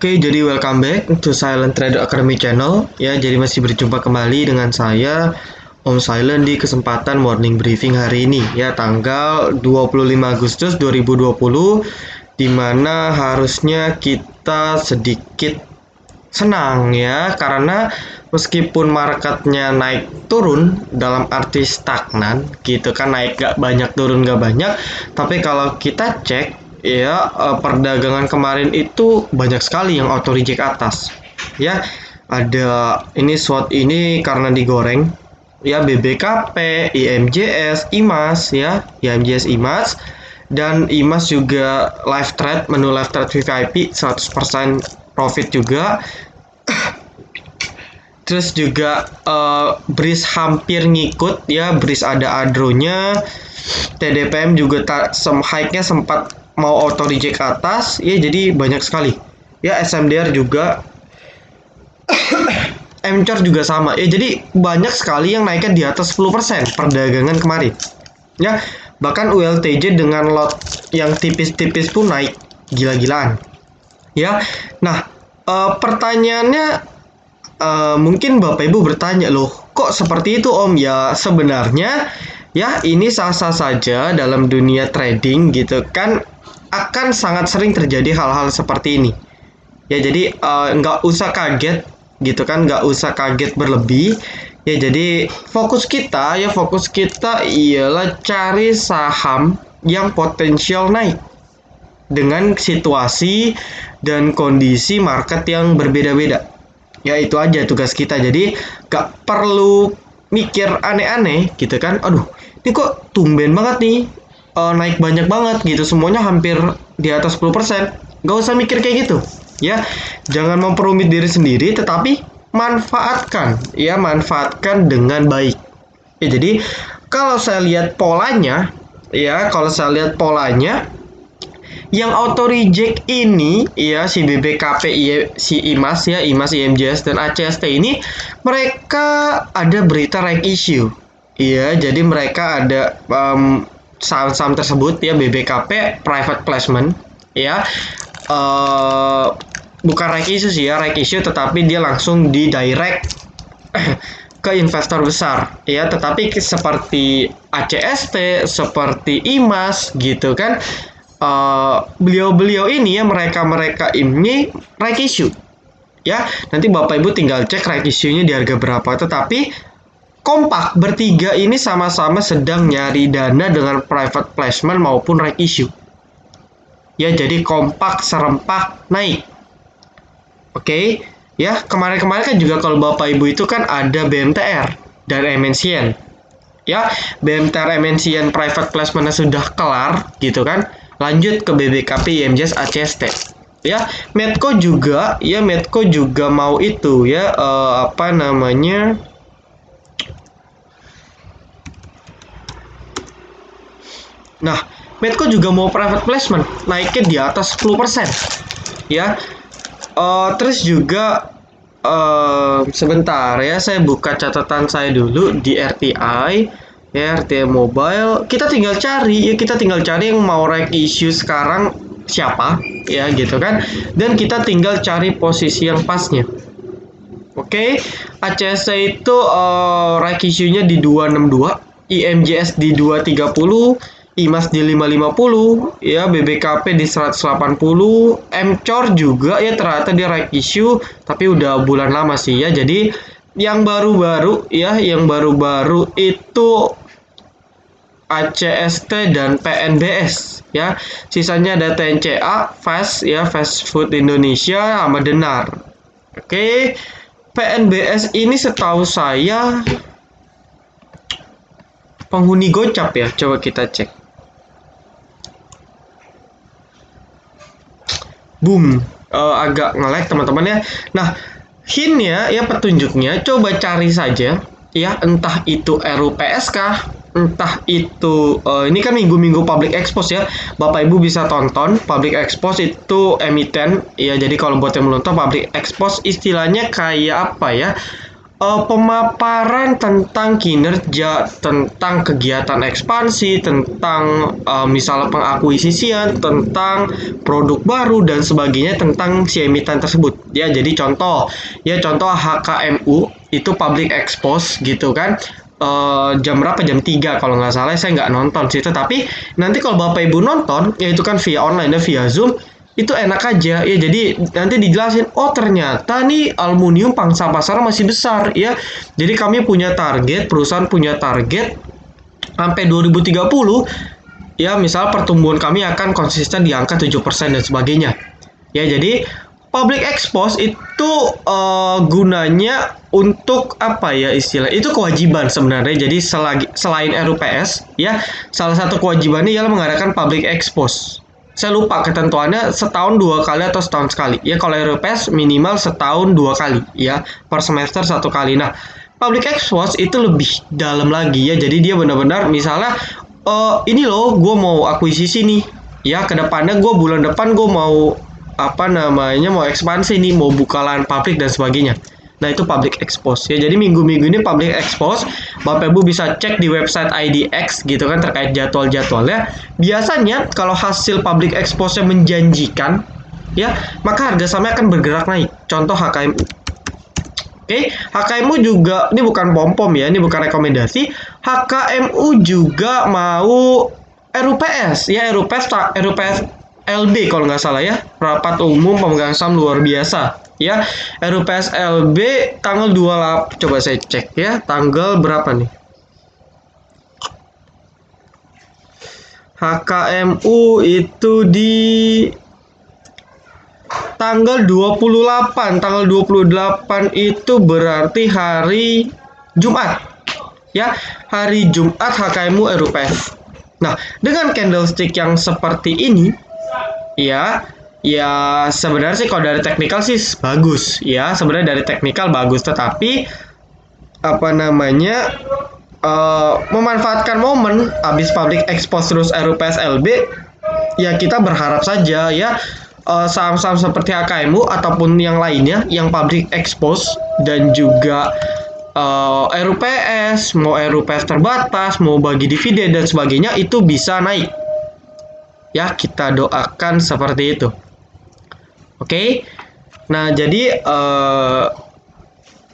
Oke, jadi welcome back to Silent Trader Academy channel. Ya, jadi masih berjumpa kembali dengan saya Om Silent di kesempatan morning briefing hari ini ya, tanggal 25 Agustus 2020, di mana harusnya kita sedikit senang ya, karena meskipun marketnya naik turun dalam arti stagnan gitu kan, naik gak banyak turun gak banyak, tapi kalau kita cek ya, perdagangan kemarin itu banyak sekali yang auto reject atas ya. Ada ini SWOT ini karena digoreng ya, BBKP, IMJS, IMAS ya, IMJS, IMAS, dan IMAS juga live trade, menu live trade VIP 100% profit juga. Terus juga BRIS hampir ngikut ya, BRIS ada adronya, TDPM juga high-nya sempat mau auto reject atas ya, jadi banyak sekali ya. SMDR juga, MCOR juga sama ya, jadi banyak sekali yang naiknya di atas 10% perdagangan kemarin ya. Bahkan ULTJ dengan lot yang tipis-tipis pun naik gila-gilaan ya. Nah, pertanyaannya, mungkin Bapak Ibu bertanya, loh kok seperti itu Om? Ya sebenarnya ya, ini sah-sah saja dalam dunia trading gitu kan, akan sangat sering terjadi hal-hal seperti ini ya. Jadi nggak usah kaget gitu kan, nggak usah kaget berlebih ya. Jadi fokus kita ialah cari saham yang potensial naik dengan situasi dan kondisi market yang berbeda-beda ya. Itu aja tugas kita. Jadi gak perlu mikir aneh-aneh gitu kan, aduh ini kok tumben banget nih, naik banyak banget gitu, semuanya hampir di atas 10%. Gak usah mikir kayak gitu ya. Jangan memperumit diri sendiri, tetapi manfaatkan dengan baik ya. Jadi kalau saya lihat polanya yang auto reject ini ya, si BBKP, si IMAS ya, IMAS, IMJS, dan ACST ini, mereka ada berita right issue ya. Jadi mereka ada saham-saham tersebut ya, BBKP private placement ya, bukan right issue sih ya, right issue tetapi dia langsung di direct ke investor besar ya. Tetapi seperti ACST, seperti IMAS gitu kan, beliau-beliau ini ya, mereka ini right issue ya. Nanti Bapak Ibu tinggal cek right issue-nya di harga berapa. Tetapi kompak bertiga ini sama-sama sedang nyari dana dengan private placement maupun right issue ya. Jadi kompak serempak naik. Oke ya, kemarin-kemarin kan juga kalau Bapak Ibu itu kan ada BMTR dan MNCN ya. BMTR, MNCN private placement-nya sudah kelar gitu kan, lanjut ke BBKP, IMJS, ACST ya. Medco juga ya, Medco juga mau itu ya, nah Medco juga mau private placement, naiknya di atas 10% ya. Terus juga sebentar ya, saya buka catatan saya dulu di RTI ya, RTI Mobile. Kita tinggal cari yang mau right issue sekarang siapa ya gitu kan, dan kita tinggal cari posisi yang pasnya. Oke, ACST itu right issue-nya di 262, IMJS di 230, IMAS di 550 ya, BBKP di 180, MCOR juga ya, ternyata dia right issue tapi udah bulan lama sih ya. Jadi yang baru-baru itu ACST dan PNBS ya. Sisanya ada TNCA, Fast ya, Fast Food Indonesia, sama Denar. Oke, PNBS ini setahu saya penghuni gocap ya. Coba kita cek. Boom, agak nge-lag teman-teman ya. Nah, hintnya ya, petunjuknya coba cari saja ya, entah itu RUPSK, entah itu ini kan minggu-minggu public expose ya. Bapak Ibu bisa tonton public expose itu emiten ya. Jadi kalau buat yang belum tahu, public expose istilahnya kayak apa ya, pemaparan tentang kinerja, tentang kegiatan ekspansi, tentang misalnya pengakuisisian, tentang produk baru dan sebagainya tentang si emiten tersebut. Ya, jadi contoh HKMU itu public expose gitu kan. Jam berapa? Jam 3 kalau nggak salah, saya nggak nonton sih itu, tapi nanti kalau Bapak Ibu nonton, ya itu kan via online dan via Zoom, itu enak aja ya, jadi nanti dijelasin, oh ternyata nih aluminium pangsa pasar masih besar ya, jadi kami punya target, perusahaan punya target sampai 2030 ya, misal pertumbuhan kami akan konsisten di angka 7% dan sebagainya ya. Jadi public expose itu gunanya untuk apa ya, istilah itu kewajiban sebenarnya. Jadi selain RUPS ya, salah satu kewajibannya ialah mengadakan public expose. Saya lupa ketentuannya, setahun 2 kali atau setahun sekali. Ya kalau RUPS minimal setahun 2 kali ya, per semester 1 kali. Nah, public expose itu lebih dalam lagi ya. Jadi dia benar-benar misalnya, ini loh, gue mau akuisisi nih. Ya, kedepannya gue bulan depan gue mau mau ekspansi nih, mau buka lahan pabrik dan sebagainya. Nah, itu public expose ya. Jadi minggu-minggu ini public expose. Bapak Ibu bisa cek di website IDX gitu kan terkait jadwal-jadwalnya. Biasanya kalau hasil public expose-nya menjanjikan ya, maka harga sahamnya akan bergerak naik. Contoh HKMU. Oke, HKMU juga, ini bukan pom-pom ya, ini bukan rekomendasi. HKMU juga mau RUPS ya, RUPS LB kalau nggak salah ya, rapat umum pemegang saham luar biasa ya. RUPS LB tanggal 28, coba saya cek ya, tanggal berapa nih? HKMU itu di tanggal 28, tanggal 28 itu berarti hari Jumat ya, hari Jumat HKMU RUPS. Nah, dengan candlestick yang seperti ini ya sebenarnya sih kalau dari teknikal sih bagus ya, sebenarnya dari teknikal bagus, tetapi memanfaatkan momen habis public expose terus RUPS LB ya, kita berharap saja ya saham-saham seperti HKMU ataupun yang lainnya yang public expose dan juga RUPS, mau RUPS terbatas, mau bagi dividen dan sebagainya, itu bisa naik ya, kita doakan seperti itu. Oke. Nah, jadi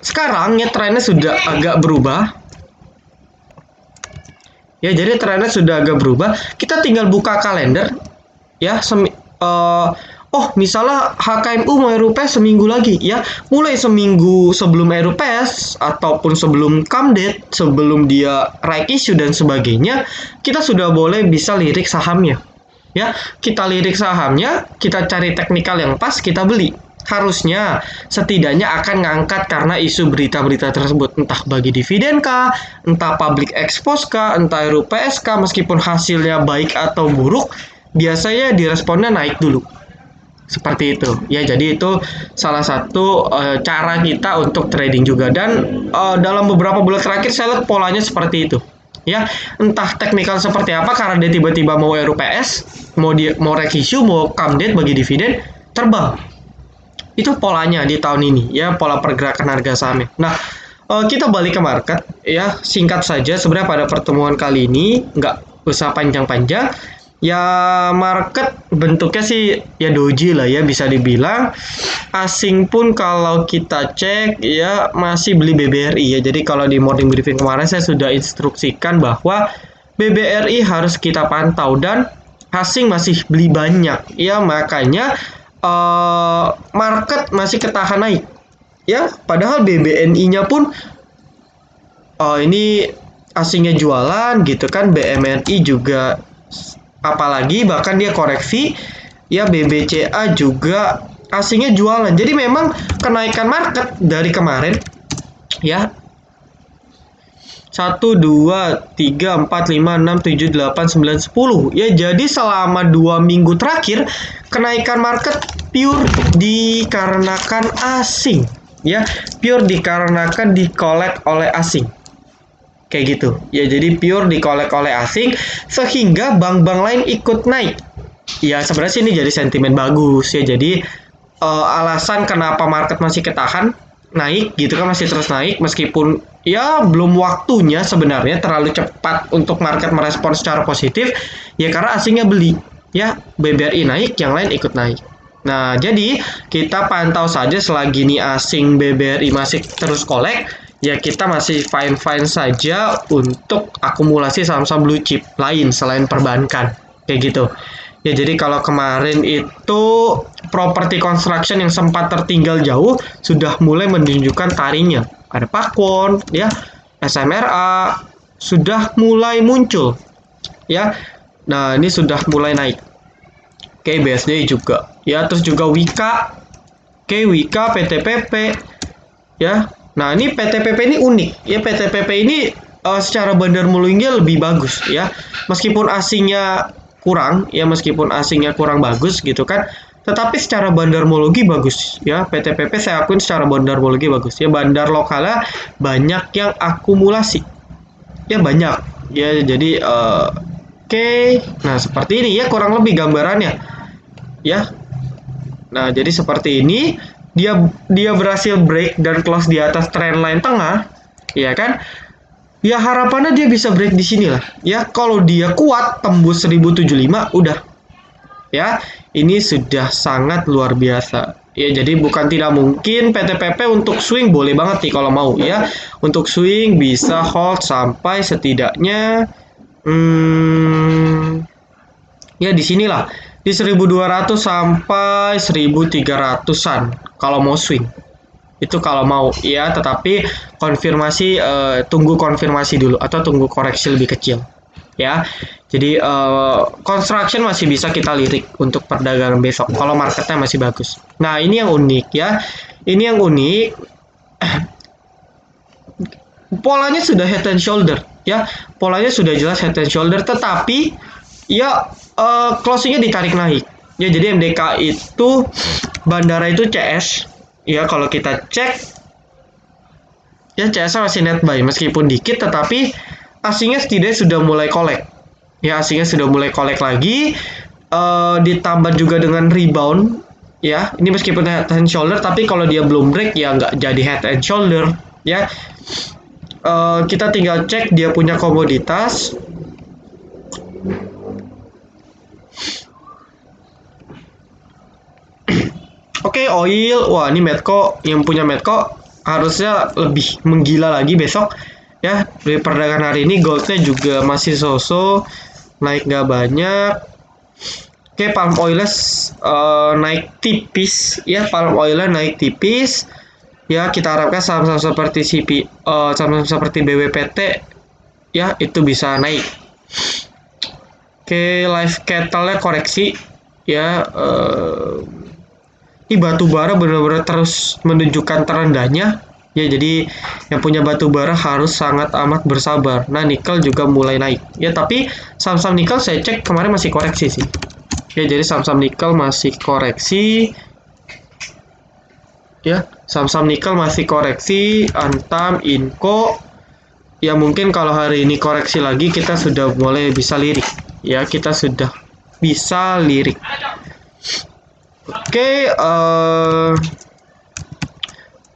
sekarang ya trennya sudah agak berubah. Ya, jadi trennya sudah agak berubah. Kita tinggal buka kalender ya, misalnya HKMU mau RUPS seminggu lagi ya, mulai seminggu sebelum RUPS ataupun sebelum come date, sebelum dia right issue dan sebagainya, kita sudah boleh bisa lirik sahamnya. Ya, kita lirik sahamnya, kita cari teknikal yang pas, kita beli. Harusnya setidaknya akan ngangkat karena isu berita-berita tersebut, entah bagi dividen kah, entah public expose kah, entah RUPS kah, meskipun hasilnya baik atau buruk, biasanya diresponnya naik dulu. Seperti itu. Ya, jadi itu salah satu cara kita untuk trading juga, dan dalam beberapa bulan terakhir saya lihat polanya seperti itu. Ya, entah teknikal seperti apa, karena dia tiba-tiba mau RUPS, mau reissue, mau come date bagi dividen, terbang. Itu polanya di tahun ini ya, pola pergerakan harga sahamnya. Nah, kita balik ke market ya, singkat saja sebenarnya pada pertemuan kali ini, nggak usah panjang-panjang. Ya, market bentuknya sih ya doji lah ya, bisa dibilang. Asing pun kalau kita cek ya masih beli BBRI ya. Jadi kalau di morning briefing kemarin saya sudah instruksikan bahwa BBRI harus kita pantau, dan asing masih beli banyak ya, makanya market masih ketahan naik ya. Padahal BBNI-nya pun ini asingnya jualan gitu kan, BMRI juga apalagi, bahkan dia koreksi ya, BBCA juga asingnya jualan. Jadi memang kenaikan market dari kemarin ya, 1, 2, 3, 4, 5, 6, 7, 8, 9, 10 ya. Jadi selama 2 minggu terakhir kenaikan market pure dikarenakan asing ya, pure dikarenakan dikolek oleh asing. Kayak gitu ya, jadi pure dikolek oleh asing sehingga bank-bank lain ikut naik ya. Sebenarnya sih ini jadi sentimen bagus ya. Jadi alasan kenapa market masih ketahan naik gitu kan, masih terus naik meskipun ya belum waktunya sebenarnya, terlalu cepat untuk market merespon secara positif ya, karena asingnya beli ya, BBRI naik yang lain ikut naik. Nah, jadi kita pantau saja selagi ini asing BBRI masih terus kolek, ya kita masih fine-fine saja untuk akumulasi saham-saham blue chip lain selain perbankan kayak gitu. Ya, jadi kalau kemarin itu properti construction yang sempat tertinggal jauh sudah mulai menunjukkan taringnya. Ada Pakwon, ya, SMRA sudah mulai muncul, ya. Nah, ini sudah mulai naik. Oke, BSD juga, ya, terus juga Wika, oke, Wika, PTPP, ya. Nah, ini PTPP ini unik, ya. PTPP ini secara bandar mulingnya lebih bagus, ya. Meskipun asingnya kurang, ya, meskipun asingnya kurang bagus gitu kan, tetapi secara bandarmologi bagus, ya. PTPP saya akuin secara bandarmologi bagus, ya. Bandar lokalnya banyak yang akumulasi, ya, banyak, ya. Jadi oke. Nah, seperti ini ya kurang lebih gambarannya, ya. Nah, jadi seperti ini dia dia berhasil break dan close di atas trendline tengah, ya kan? Ya harapannya dia bisa break di sini lah. Ya, kalau dia kuat tembus 1075 udah. Ya, ini sudah sangat luar biasa. Ya, jadi bukan tidak mungkin PTPP untuk swing boleh banget nih kalau mau, ya. Untuk swing bisa hold sampai setidaknya ya di sinilah, di 1200 sampai 1300-an kalau mau swing. Itu kalau mau, ya, tetapi konfirmasi, tunggu konfirmasi dulu atau tunggu koreksi lebih kecil, ya. Jadi construction masih bisa kita lirik untuk perdagangan besok kalau marketnya masih bagus. Nah, ini yang unik, ya. Ini yang unik. Polanya sudah head and shoulder, ya. Polanya sudah jelas head and shoulder, tetapi ya closingnya ditarik naik. Ya, jadi MDK itu bandara itu CS. Ya, kalau kita cek, ya CS masih net buy meskipun dikit, tetapi asingnya setidaknya sudah mulai kolek. Ya, asingnya sudah mulai kolek lagi, ditambah juga dengan rebound. Ya, ini meskipun head and shoulder, tapi kalau dia belum break ya nggak jadi head and shoulder. Ya, kita tinggal cek dia punya komoditas. Oke, oil. Wah, ini Medco, yang punya Medco harusnya lebih menggila lagi besok, ya. Dari perdagangan hari ini goldnya juga masih so-so, naik nggak banyak. Oke, palm oilnya naik tipis, ya. Palm oilnya naik tipis, ya. Kita harapkan saham-saham seperti saham-saham seperti BWPT, ya, itu bisa naik. Oke, live cattle-nya koreksi, ya. Ini batu bara benar-benar terus menunjukkan terendahnya, ya. Jadi yang punya batu bara harus sangat amat bersabar. Nah, nikel juga mulai naik, ya, tapi saham-saham nikel saya cek kemarin masih koreksi sih, ya. Jadi saham-saham nikel masih koreksi, ya. Saham-saham nikel masih koreksi. Antam, Inco, ya, mungkin kalau hari ini koreksi lagi kita sudah mulai bisa lirik, ya. Kita sudah bisa lirik. Oke,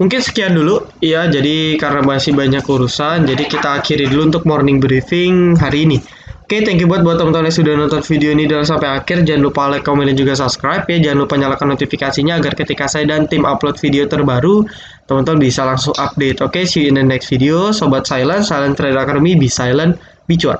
mungkin sekian dulu, ya. Jadi karena masih banyak urusan, jadi kita akhiri dulu untuk morning briefing hari ini. Oke, thank you buat teman-teman yang sudah nonton video ini dan sampai akhir. Jangan lupa like, comment, dan juga subscribe, ya. Jangan lupa nyalakan notifikasinya agar ketika saya dan tim upload video terbaru, teman-teman bisa langsung update. Oke, see you in the next video. Sobat Silent Trader Academy, be silent, be cuan.